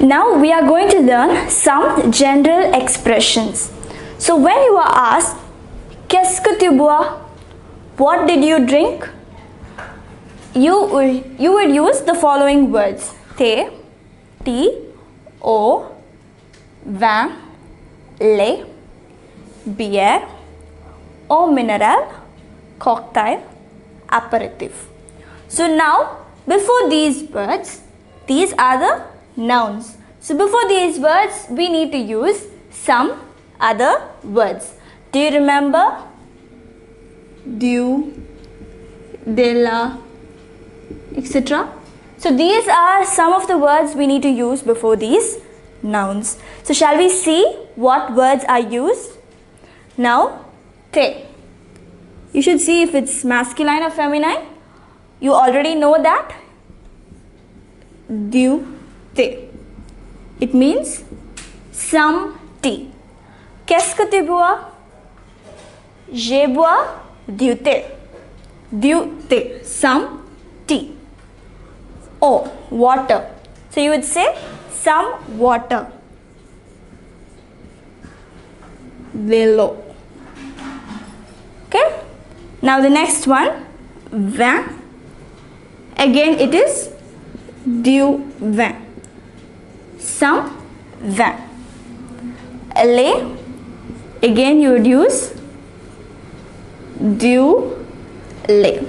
Now we are going to learn some general expressions. So when you are asked, Qu'est-ce que tu bois? What did you drink? You would use the following words: thé, tea, eau, vin, lait, bière, eau minérale, cocktail, apéritif. So now, before these words, these are the nouns. So before these words, we need to use some other words. Do you remember? Du, de la, etc. So these are some of the words we need to use before these nouns. So shall we see what words are used? Now, te. You should see if it's masculine or feminine. You already know that. Du, te. It means some tea. Qu'est-ce que tu bois? Je bois du thé. Du thé. Some tea. Oh, water. So you would say some water. Vélo. Okay. Now the next one, vin. Again it is du vin. Some vin. Lait. Again you would use du lait.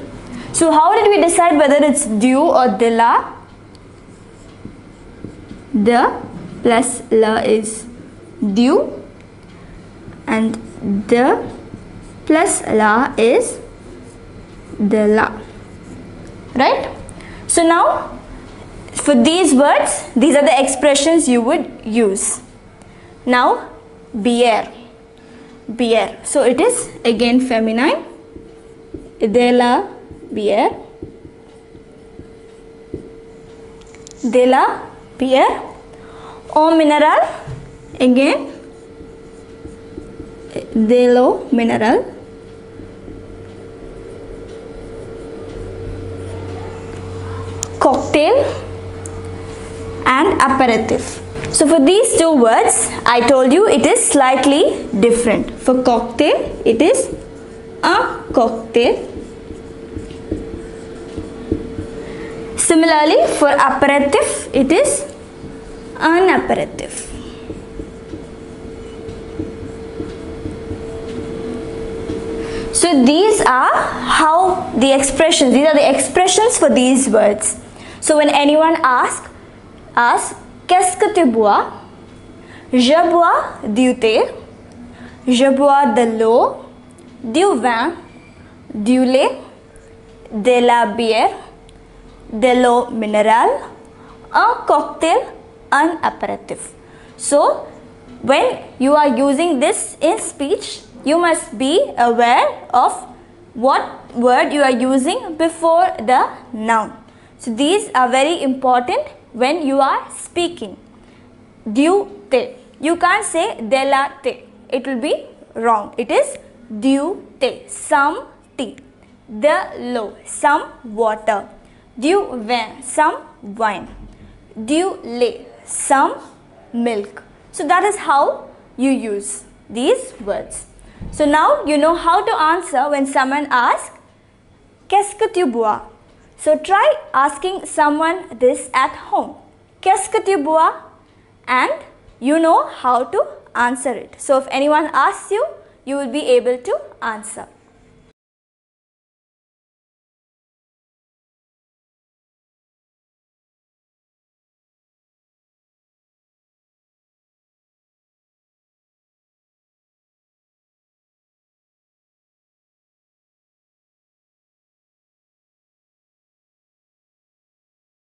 So how did we decide whether it's du or de la? De plus la is du and de plus la is de la. Right? So now for these words, these are the expressions you would use. Now bière. Bière. So it is again feminine. De la bière. De la bière. Eau minérale. Again. De l'eau minérale. Cocktail and apéritif. So for these two words, I told you it is slightly different. For cocktail, it is un cocktail. Similarly, for apéritif, it is un apéritif. So these are how the expressions, these are the expressions for these words. So when anyone asks, Qu'est-ce que tu bois? Je bois du thé. Je bois de l'eau, du vin, du lait, de la bière, de l'eau minérale, un cocktail, un apéritif. So when you are using this in speech, you must be aware of what word you are using before the noun. So these are very important when you are speaking. Du thé. You can't say de la thé. It will be wrong. It is du thé. Some tea. De l'eau. Some water. Du vin. Some wine. Du lait. Some milk. So that is how you use these words. So now you know how to answer when someone asks, Qu'est-ce que tu bois? So try asking someone this at home. Qu'est-ce que tu bois? And you know how to answer it. So if anyone asks you, you will be able to answer.